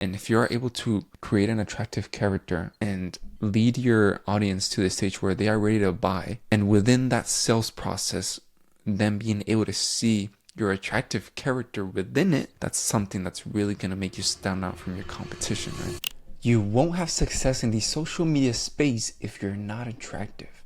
And if you're able to create an attractive character and lead your audience to the stage where they are ready to buy, and within that sales process, them being able to see your attractive character within it, that's something that's really going to make you stand out from your competition, right? You won't have success in the social media space if you're not attractive.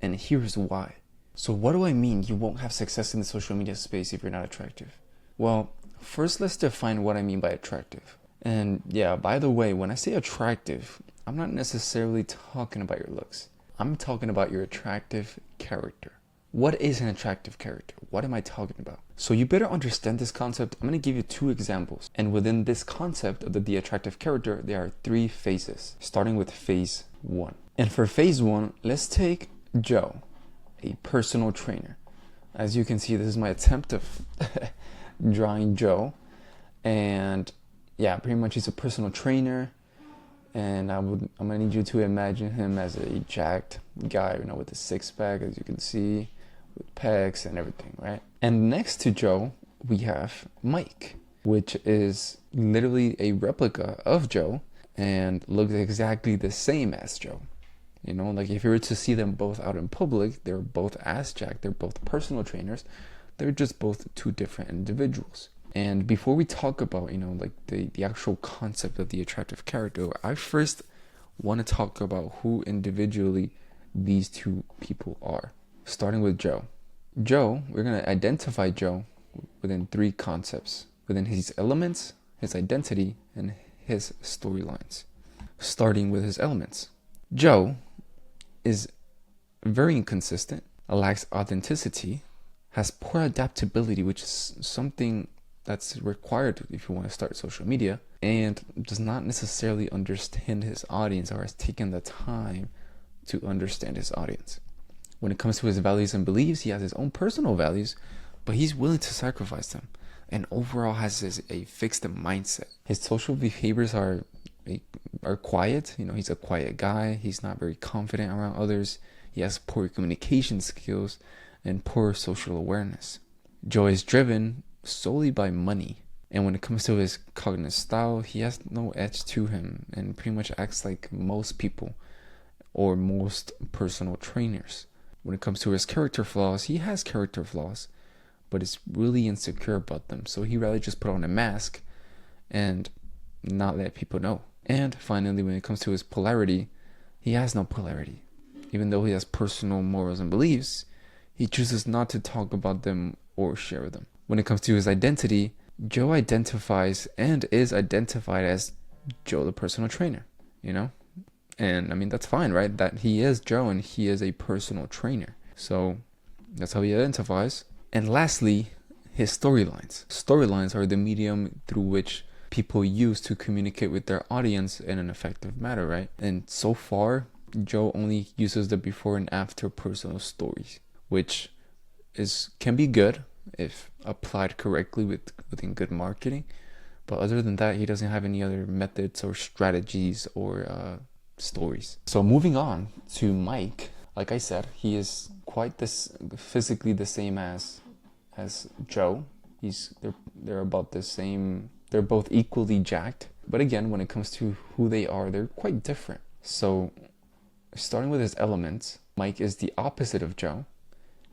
And here's why. So what do I mean you won't have success in the social media space if you're not attractive? Well, first let's define what I mean by attractive. And yeah, by the way, when I say attractive, I'm not necessarily talking about your looks. I'm talking about your attractive character. What is an attractive character? What am I talking about? So you better understand this concept. I'm going to give you 2 examples. And within this concept of the attractive character, there are 3 phases, starting with phase 1. And for phase 1, let's take Joe, a personal trainer. As you can see, this is my attempt of drawing Joe. And yeah, pretty much he's a personal trainer. And I'm gonna need you to imagine him as a jacked guy, with a 6-pack, as you can see, with pecs and everything, right? And next to Joe, we have Mike, which is literally a replica of Joe and looks exactly the same as Joe. Like if you were to see them both out in public, they're both ass jacked, they're both personal trainers, they're just both 2 different individuals. And before we talk about, like the actual concept of the attractive character, I first want to talk about who individually these 2 people are. Starting with Joe. Joe, we're going to identify Joe within 3 concepts. Within his elements, his identity, and his storylines. Starting with his elements. Joe is very inconsistent, lacks authenticity, has poor adaptability, which is something that's required if you want to start social media, and does not necessarily understand his audience or has taken the time to understand his audience. When it comes to his values and beliefs, he has his own personal values, but he's willing to sacrifice them, and overall has a fixed mindset. His social behaviors are quiet. He's a quiet guy. He's not very confident around others. He has poor communication skills and poor social awareness. Joe is driven solely by money, and when it comes to his cognitive style, he has no edge to him and pretty much acts like most people or most personal trainers. When it comes to his character flaws, he has character flaws, but is really insecure about them, so he rather just put on a mask and not let people know. And finally, when it comes to his polarity, he has no polarity. Even though he has personal morals and beliefs, he chooses not to talk about them or share them. When it comes to his identity, Joe identifies and is identified as Joe the personal trainer, And I mean, that's fine, right? That he is Joe and he is a personal trainer. So that's how he identifies. And lastly, his storylines. Storylines are the medium through which people use to communicate with their audience in an effective manner, right? And so far, Joe only uses the before and after personal stories, which can be good if applied correctly within good marketing. But other than that, he doesn't have any other methods or strategies or stories. So moving on to Mike, like I said, he is quite physically the same as Joe. They're about the same. They're both equally jacked. But again, when it comes to who they are, they're quite different. So starting with his elements, Mike is the opposite of Joe.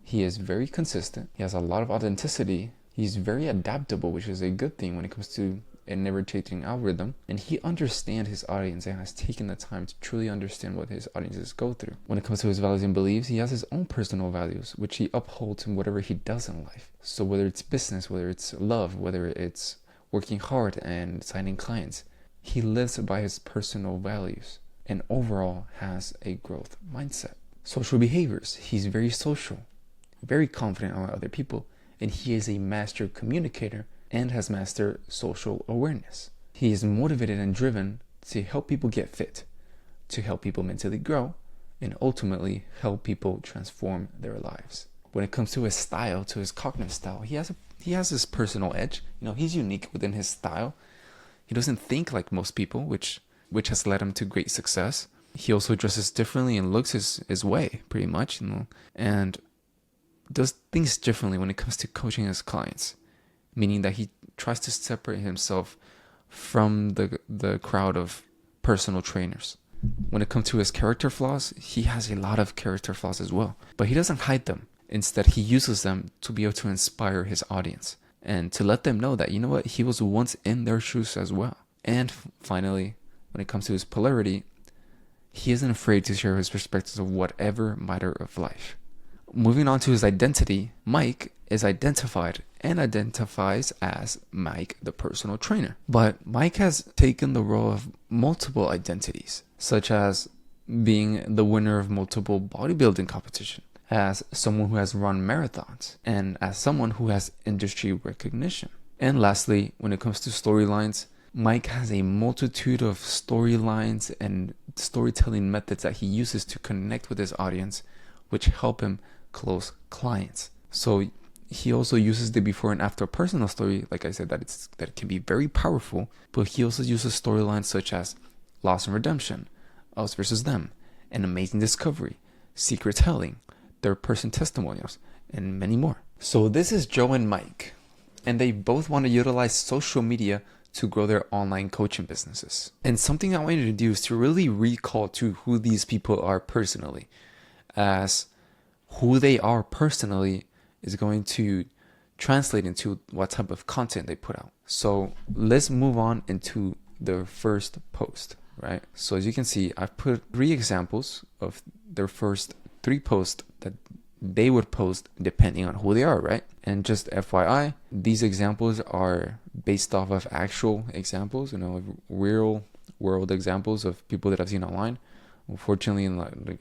He is very consistent. He has a lot of authenticity. He's very adaptable, which is a good thing when it comes to a never-changing algorithm. And he understands his audience and has taken the time to truly understand what his audiences go through. When it comes to his values and beliefs, he has his own personal values, which he upholds in whatever he does in life. So whether it's business, whether it's love, whether it's working hard and signing clients, he lives by his personal values and overall has a growth mindset. Social behaviors. He's very social, very confident around other people, and he is a master communicator and has mastered social awareness. He is motivated and driven to help people get fit, to help people mentally grow, and ultimately help people transform their lives. When it comes to his style, to his cognitive style, he has his personal edge. He's unique within his style. He doesn't think like most people, which has led him to great success. He also dresses differently and looks his way, pretty much, and does things differently when it comes to coaching his clients, meaning that he tries to separate himself from the crowd of personal trainers. When it comes to his character flaws, he has a lot of character flaws as well, but he doesn't hide them. Instead, he uses them to be able to inspire his audience and to let them know that, you know what, he was once in their shoes as well. And finally, when it comes to his polarity, he isn't afraid to share his perspectives of whatever matter of life. Moving on to his identity, Mike is identified and identifies as Mike the personal trainer. But Mike has taken the role of multiple identities, such as being the winner of multiple bodybuilding competition, as someone who has run marathons, and as someone who has industry recognition. And lastly, when it comes to storylines, Mike has a multitude of storylines and storytelling methods that he uses to connect with his audience, which help him close clients. So he also uses the before and after personal story, like I said, that it can be very powerful, but he also uses storylines such as Loss and Redemption, Us versus Them, An Amazing Discovery, Secret Telling, third person testimonials, and many more. So this is Joe and Mike, and they both want to utilize social media to grow their online coaching businesses. And something I wanted to do is to really recall to who these people are personally, as who they are personally is going to translate into what type of content they put out. So let's move on into their first post, right? So as you can see, I've put 3 examples of their first 3 posts that they would post depending on who they are, right? And just FYI, these examples are based off of actual examples, real world examples of people that I've seen online. Unfortunately,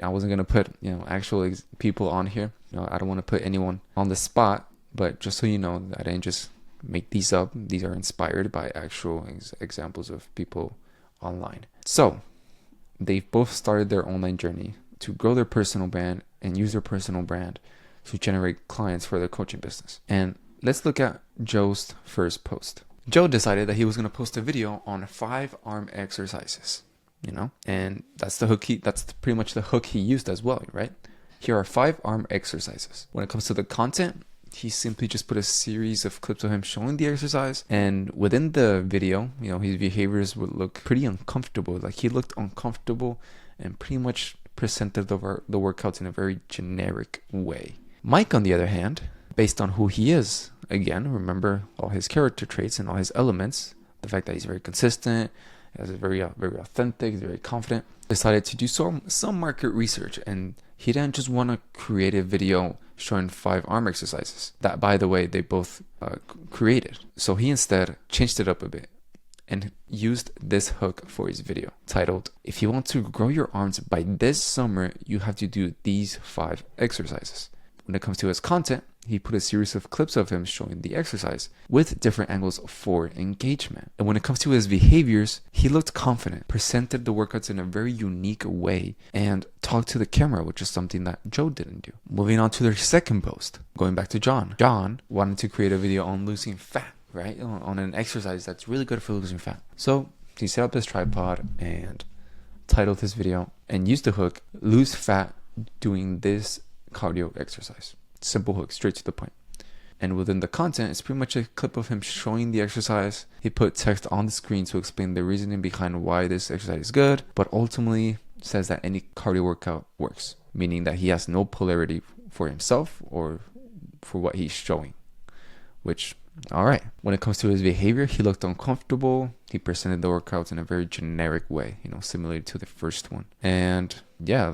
I wasn't going to put, actual people on here. I don't want to put anyone on the spot, but just so you know, I didn't just make these up. These are inspired by actual examples of people online. So they've both started their online journey to grow their personal brand and use their personal brand to generate clients for their coaching business. And let's look at Joe's first post. Joe decided that he was going to post a video on 5 arm exercises, and that's the hook. That's pretty much the hook he used as well, right? Here are 5 arm exercises. When it comes to the content, he simply just put a series of clips of him showing the exercise, and within the video, his behaviors would look pretty uncomfortable. Like he looked uncomfortable and pretty much presented the workouts in a very generic way. Mike, on the other hand, based on who he is, again, remember all his character traits and all his elements, the fact that he's very consistent, he's very authentic, he's very confident, decided to do some market research, and he didn't just want to create a video showing 5 arm exercises that, by the way, they both created. So he instead changed it up a bit and used this hook for his video titled, "If you want to grow your arms by this summer, you have to do these 5 exercises." When it comes to his content, he put a series of clips of him showing the exercise with different angles for engagement. And when it comes to his behaviors, he looked confident, presented the workouts in a very unique way, and talked to the camera, which is something that Joe didn't do. Moving on to their second post, going back to John. John wanted to create a video on losing fat, right? On an exercise that's really good for losing fat. So he set up his tripod and titled his video and used the hook, "Lose fat doing this cardio exercise." Simple hook, straight to the point. And within the content, it's pretty much a clip of him showing the exercise. He put text on the screen to explain the reasoning behind why this exercise is good, but ultimately says that any cardio workout works, meaning that he has no polarity for himself or for what he's showing, which, all right. When it comes to his behavior, he looked uncomfortable. He presented the workouts in a very generic way, similar to the first one. And yeah,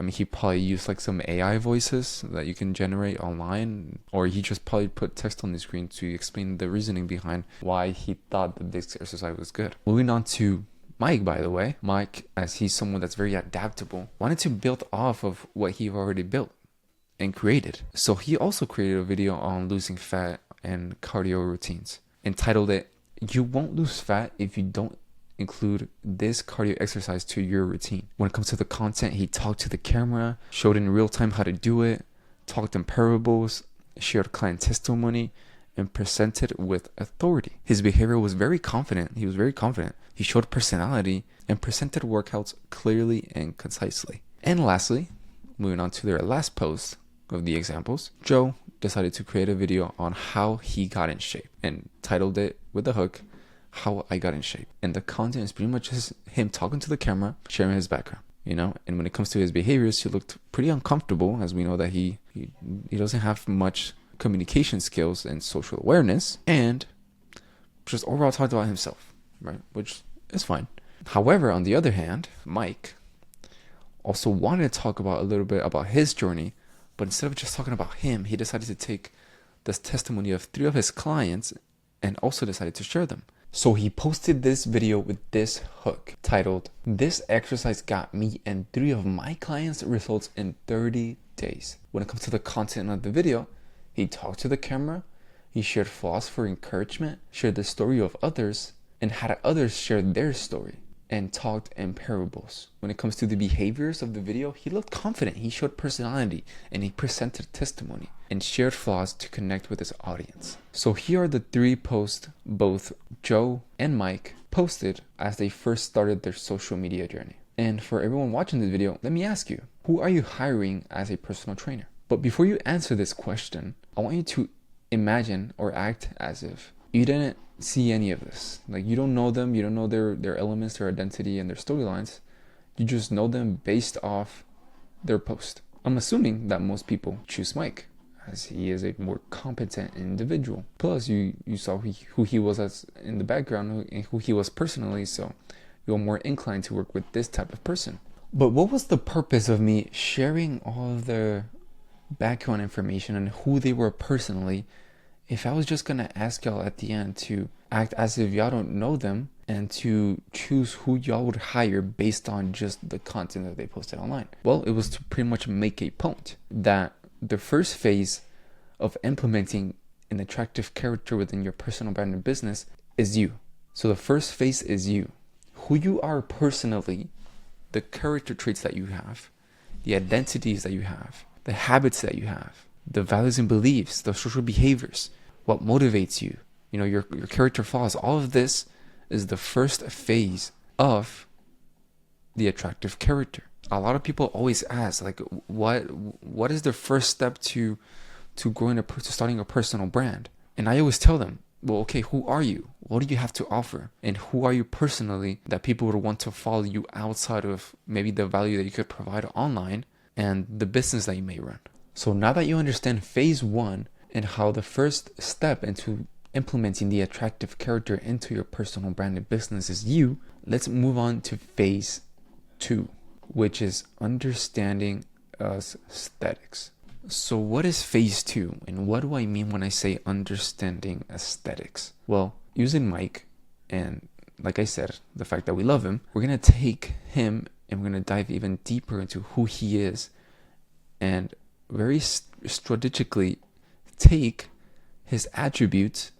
he probably used like some AI voices that you can generate online, or he just probably put text on the screen to explain the reasoning behind why he thought that this exercise was good. Moving on to Mike, by the way. Mike, as he's someone that's very adaptable, wanted to build off of what he already built and created. So he also created a video on losing fat and cardio routines, entitled it, "You won't lose fat if you don't include this cardio exercise to your routine." When it comes to the content, he talked to the camera, showed in real time how to do it, talked in parables, shared client testimony, and presented with authority. His behavior was very confident. He was very confident. He showed personality and presented workouts clearly and concisely. And lastly, moving on to their last post of the examples, Joe decided to create a video on how he got in shape and titled it with the hook, how I got in shape. And the content is pretty much just him talking to the camera, sharing his background, you know. And when it comes to his behaviors, he looked pretty uncomfortable, as we know that he doesn't have much communication skills and social awareness, and just overall talked about himself, right? Which is fine. However, on the other hand, Mike also wanted to talk about a little bit about his journey, but instead of just talking about him, he decided to take this testimony of 3 of his clients and also decided to share them. So he posted this video with this hook titled, "This exercise got me and 3 of my clients results in 30 days. When it comes to the content of the video, he talked to the camera, he shared flaws for encouragement, shared the story of others, and had others share their story, and talked in parables. When it comes to the behaviors of the video, he looked confident, he showed personality, and he presented testimony and shared flaws to connect with his audience." So here are the 3 posts both Joe and Mike posted as they first started their social media journey. And for everyone watching this video, let me ask you, who are you hiring as a personal trainer? But before you answer this question, I want you to imagine or act as if you didn't see any of this. Like, you don't know them, you don't know their elements, their identity, and their storylines. You just know them based off their post. I'm assuming that most people choose Mike, as he is a more competent individual. Plus, you saw who he was as in the background and who he was personally, so you're more inclined to work with this type of person. But what was the purpose of me sharing all of their background information and who they were personally if I was just gonna ask y'all at the end to act as if y'all don't know them and to choose who y'all would hire based on just the content that they posted online? Well, it was to pretty much make a point that the first phase of implementing an attractive character within your personal brand and business is you. So the first phase is you. Who you are personally, the character traits that you have, the identities that you have, the habits that you have, the values and beliefs, the social behaviors, what motivates you, you know, your character flaws. All of this is the first phase of the attractive character. A lot of people always ask, like, what is the first step to starting a personal brand? And I always tell them, well, okay, who are you? What do you have to offer? And who are you personally that people would want to follow you outside of maybe the value that you could provide online and the business that you may run? So now that you understand phase 1 and how the first step into implementing the attractive character into your personal brand and business is you, let's move on to phase 2, which is understanding aesthetics. So what is phase 2 and what do I mean when I say understanding aesthetics? Well, using Mike and, like I said, the fact that we love him, we're going to take him and we're going to dive even deeper into who he is and very strategically take his attributes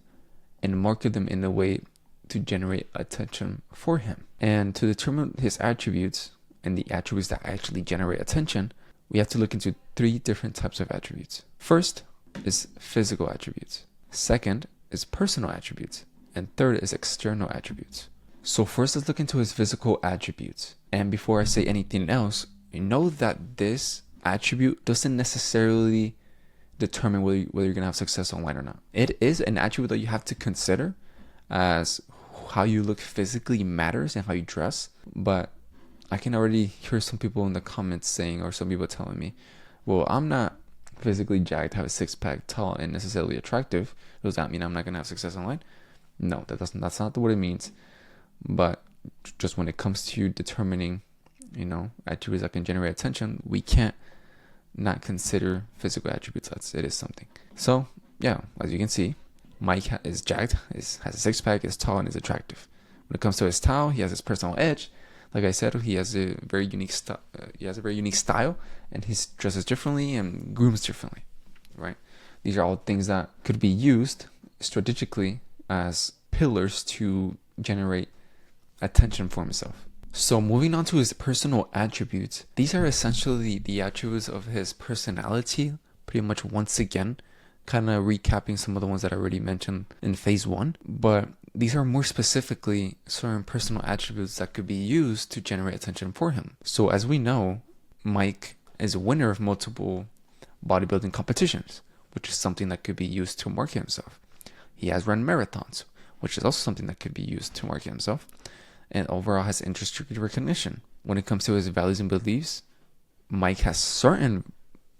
and market them in a way to generate attention for him. And to determine his attributes and the attributes that actually generate attention, we have to look into 3 different types of attributes. First is physical attributes. Second is personal attributes. And third is external attributes. So first, let's look into his physical attributes. And before I say anything else, you know that this attribute doesn't necessarily determine whether you're going to have success online or not. It is an attribute that you have to consider, as how you look physically matters and how you dress. But I can already hear some people in the comments saying, or some people telling me, well, I'm not physically jacked, have a 6-pack, tall, and necessarily attractive. Does that mean I'm not going to have success online? No, that's not what it means. But just when it comes to determining, you know, attributes that can generate attention, we can't not consider physical attributes. It is something. So yeah, as you can see, Mike is jacked, has a 6-pack, is tall, and is attractive. When it comes to his style, he has his personal edge. Like I said, he has a very unique style, and he dresses differently and grooms differently, right? These are all things that could be used strategically as pillars to generate attention for himself. So moving on to his personal attributes, these are essentially the attributes of his personality, pretty much once again, kind of recapping some of the ones that I already mentioned in phase 1. But these are more specifically certain personal attributes that could be used to generate attention for him. So as we know, Mike is a winner of multiple bodybuilding competitions, which is something that could be used to market himself. He has run marathons, which is also something that could be used to market himself. And overall has industry recognition. When it comes to his values and beliefs, Mike has certain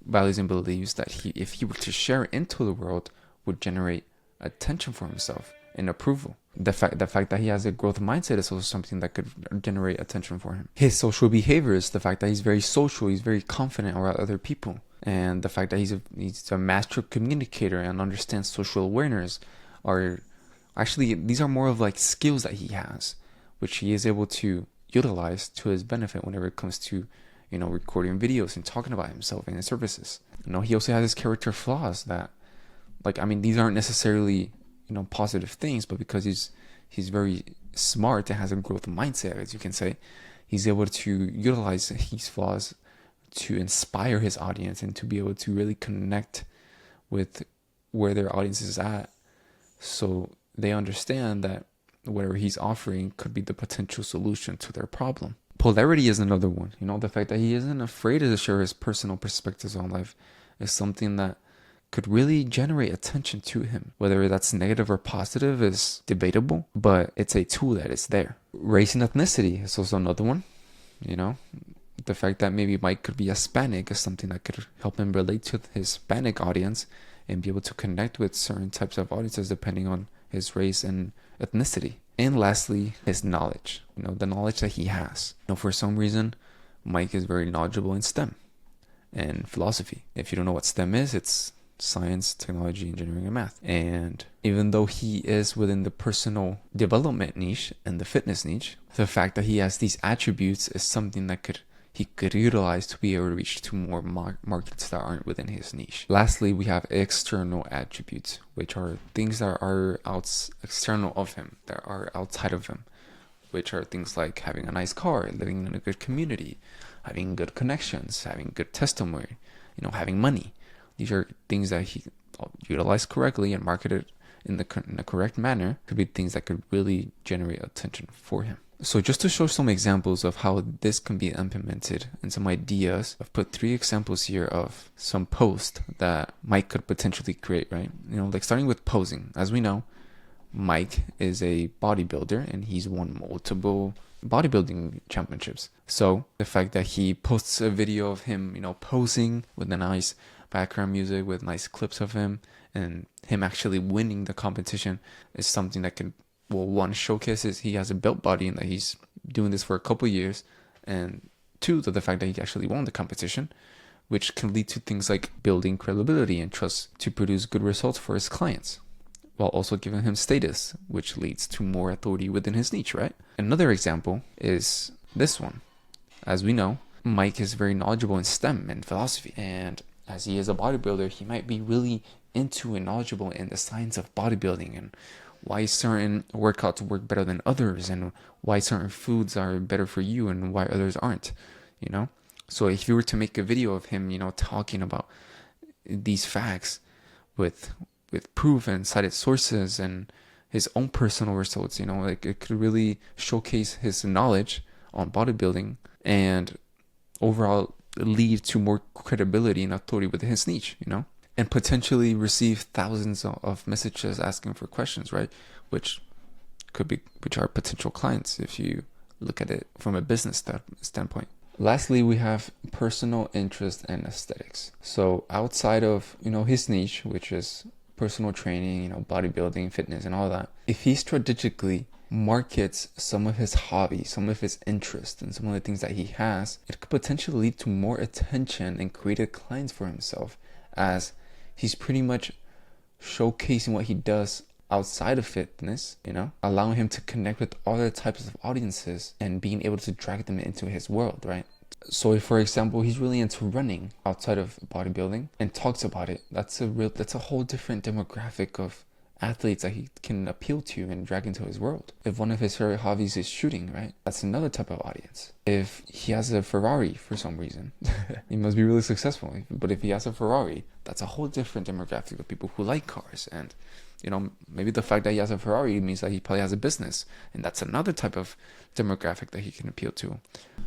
values and beliefs that if he were to share into the world, would generate attention for himself and approval. The fact that he has a growth mindset is also something that could generate attention for him. His social behaviors, the fact that he's very social, he's very confident around other people, and the fact that he's a master communicator and understands social awareness are actually, these are more of like skills that he has, which he is able to utilize to his benefit whenever it comes to, recording videos and talking about himself and his services. He also has his character flaws that, these aren't necessarily, positive things, but because he's very smart and has a growth mindset, as you can say, he's able to utilize his flaws to inspire his audience and to be able to really connect with where their audience is at, so they understand that whatever he's offering could be the potential solution to their problem. Polarity is another one. The fact that he isn't afraid to share his personal perspectives on life is something that could really generate attention to him. Whether that's negative or positive is debatable, but it's a tool that is there. Race and ethnicity is also another one. The fact that maybe Mike could be Hispanic is something that could help him relate to his Hispanic audience and be able to connect with certain types of audiences depending on his race and ethnicity. And lastly, his knowledge, the knowledge that he has. For some reason, Mike is very knowledgeable in STEM and philosophy. If you don't know what STEM is, it's science, technology, engineering, and math. And even though he is within the personal development niche and the fitness niche, the fact that he has these attributes is something that he could utilize to be able to reach to more markets that aren't within his niche. Lastly, we have external attributes, which are things that are external of him, that are outside of him, which are things like having a nice car, living in a good community, having good connections, having good testimony, having money. These are things that he utilized correctly and marketed in the correct manner. Could be things that could really generate attention for him. So just to show some examples of how this can be implemented and some ideas, I've put 3 examples here of some posts that Mike could potentially create, right? Starting with posing. As we know, Mike is a bodybuilder and he's won multiple bodybuilding championships. So the fact that he posts a video of him, posing with a nice background music with nice clips of him and him actually winning the competition is something that can, one, showcases he has a built body and that he's doing this for a couple years, and 2, the fact that he actually won the competition, which can lead to things like building credibility and trust to produce good results for his clients, while also giving him status, which leads to more authority within his niche, right? Another example is this one. As we know, Mike is very knowledgeable in STEM and philosophy, and as he is a bodybuilder, he might be really into and knowledgeable in the science of bodybuilding and why certain workouts work better than others and why certain foods are better for you and why others aren't, So if you were to make a video of him, talking about these facts with proof and cited sources and his own personal results, it could really showcase his knowledge on bodybuilding and overall lead to more credibility and authority within his niche, and potentially receive thousands of messages asking for questions, right? Which are potential clients if you look at it from a business standpoint. Lastly, we have personal interest and aesthetics. So outside of, his niche, which is personal training, bodybuilding, fitness, and all that, if he strategically markets some of his hobbies, some of his interests, and some of the things that he has, it could potentially lead to more attention and creative clients for himself, as he's pretty much showcasing what he does outside of fitness, allowing him to connect with other types of audiences and being able to drag them into his world, right? So if, for example, he's really into running outside of bodybuilding and talks about it, that's a whole different demographic of athletes that he can appeal to and drag into his world. If one of his favorite hobbies is shooting, right, that's another type of audience. If he has a Ferrari for some reason, he must be really successful. But if he has a Ferrari, that's a whole different demographic of people who like cars. And maybe the fact that he has a Ferrari means that he probably has a business, and that's another type of demographic that he can appeal to.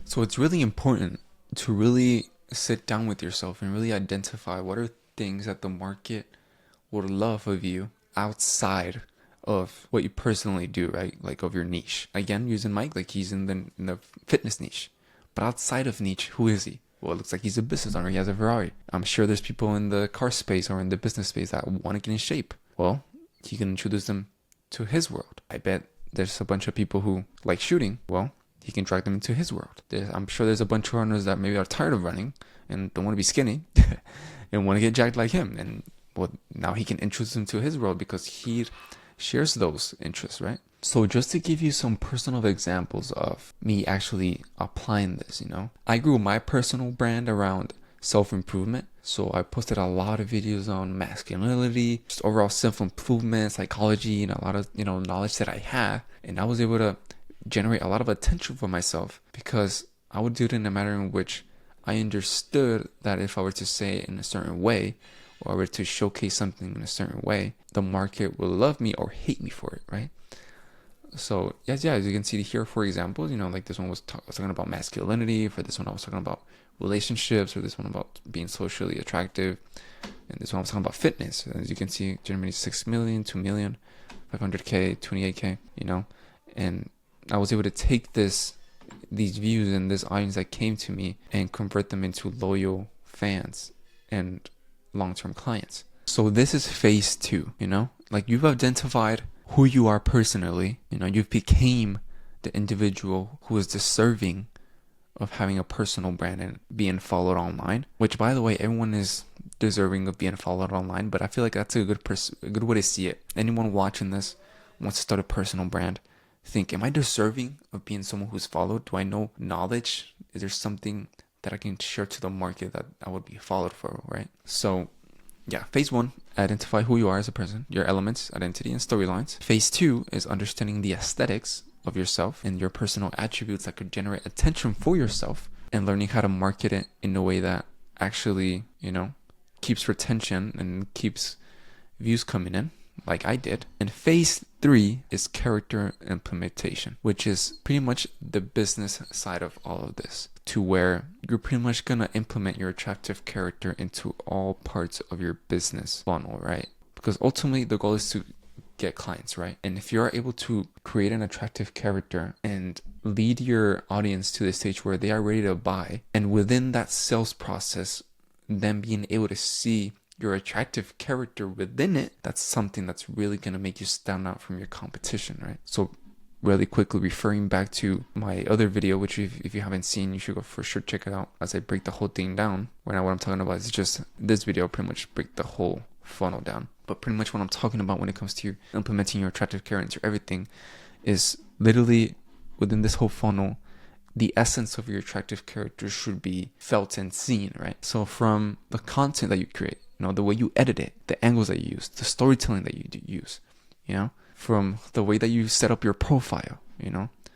So it's really important to really sit down with yourself and really identify what are things that the market would love of you outside of what you personally do, right? Like of your niche. Again, using Mike, like he's in the fitness niche. But outside of niche, who is he? Well, it looks like he's a business owner. He has a Ferrari. I'm sure there's people in the car space or in the business space that want to get in shape. Well, he can introduce them to his world. I bet there's a bunch of people who like shooting. Well, he can drag them into his world. I'm sure there's a bunch of runners that maybe are tired of running and don't want to be skinny and want to get jacked like him. And well, now he can introduce them to his world because he shares those interests, right? So just to give you some personal examples of me actually applying this, I grew my personal brand around self-improvement. So I posted a lot of videos on masculinity, just overall self-improvement, psychology, and a lot of, knowledge that I have. And I was able to generate a lot of attention for myself because I would do it in a manner in which I understood that if I were to say it in a certain way, or I were to showcase something in a certain way, the market will love me or hate me for it, right? So as you can see here, for example, like this one was talking about masculinity. For this one, I was talking about relationships. Or this one about being socially attractive. And this one I was talking about fitness. As you can see, generated 6 million, 2 million, 500K, 28K, and I was able to take these views and this audience that came to me and convert them into loyal fans and long-term clients. So this is phase 2, like you've identified who you are personally, you've became the individual who is deserving of having a personal brand and being followed online, which by the way, everyone is deserving of being followed online, but I feel like that's a good way to see it. Anyone watching this wants to start a personal brand, think, am I deserving of being someone who's followed? Do I know knowledge? Is there something that I can share to the market that I would be followed for, right? So yeah, phase 1, identify who you are as a person, your elements, identity, and storylines. Phase 2 is understanding the aesthetics of yourself and your personal attributes that could generate attention for yourself, and learning how to market it in a way that actually, keeps retention and keeps views coming in, like I did. And phase 3 is character implementation, which is pretty much the business side of all of this, to where you're pretty much going to implement your attractive character into all parts of your business funnel, right? Because ultimately the goal is to get clients, right? And if you're able to create an attractive character and lead your audience to the stage where they are ready to buy, and within that sales process, them being able to see your attractive character within it, that's something that's really going to make you stand out from your competition, right? So really quickly, referring back to my other video, which if you haven't seen, you should go for sure check it out as I break the whole thing down. Right now what I'm talking about is just this video pretty much break the whole funnel down. But pretty much what I'm talking about when it comes to implementing your attractive character into everything is literally within this whole funnel, the essence of your attractive character should be felt and seen, right? So from the content that you create, the way you edit it, the angles that you use, the storytelling that you use, from the way that you set up your profile,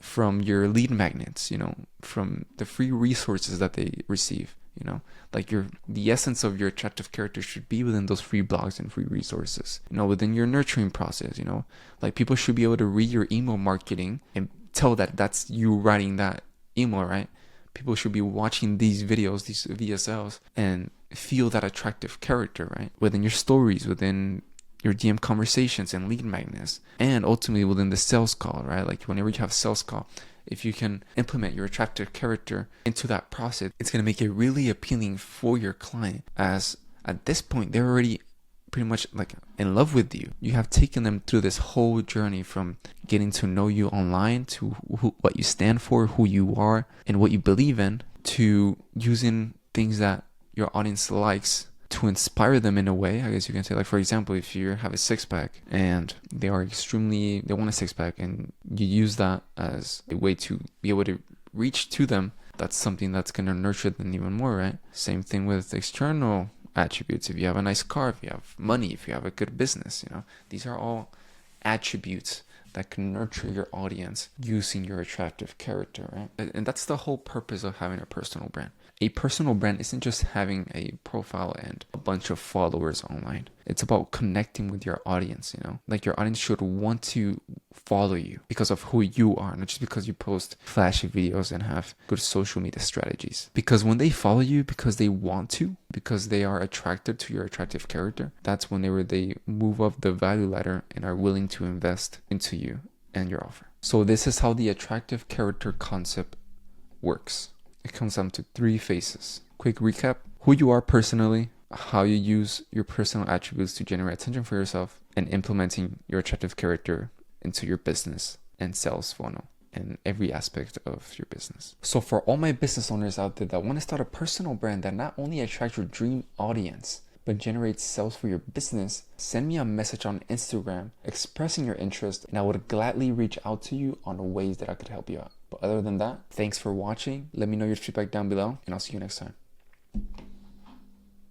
from your lead magnets, from the free resources that they receive, like the essence of your attractive character should be within those free blogs and free resources, within your nurturing process, like people should be able to read your email marketing and tell that that's you writing that email, right? People should be watching these videos, these VSLs, and feel that attractive character, right? Within your stories, within your DM conversations and lead magnets, and ultimately within the sales call, right? Like whenever you have a sales call, if you can implement your attractive character into that process, it's going to make it really appealing for your client, as at this point, they're already pretty much like in love with you. You have taken them through this whole journey from getting to know you online to what you stand for, who you are, and what you believe in, to using things that your audience likes to inspire them in a way, I guess you can say. Like for example, if you have a 6-pack and they want a 6-pack, and you use that as a way to be able to reach to them, that's something that's going to nurture them even more, right? Same thing with external attributes. If you have a nice car, if you have money, if you have a good business, these are all attributes that can nurture your audience using your attractive character, right? And that's the whole purpose of having a personal brand. A personal brand isn't just having a profile and a bunch of followers online. It's about connecting with your audience, you know? Like your audience should want to follow you because of who you are, not just because you post flashy videos and have good social media strategies. Because when they follow you because they want to, because they are attracted to your attractive character, that's when they move up the value ladder and are willing to invest into you and your offer. So this is how the attractive character concept works. It comes down to 3 phases. Quick recap: who you are personally, how you use your personal attributes to generate attention for yourself, and implementing your attractive character into your business and sales funnel and every aspect of your business. So for all my business owners out there that want to start a personal brand that not only attracts your dream audience, but generates sales for your business, send me a message on Instagram expressing your interest, and I would gladly reach out to you on ways that I could help you out. But other than that, thanks for watching. Let me know your feedback down below, and I'll see you next time.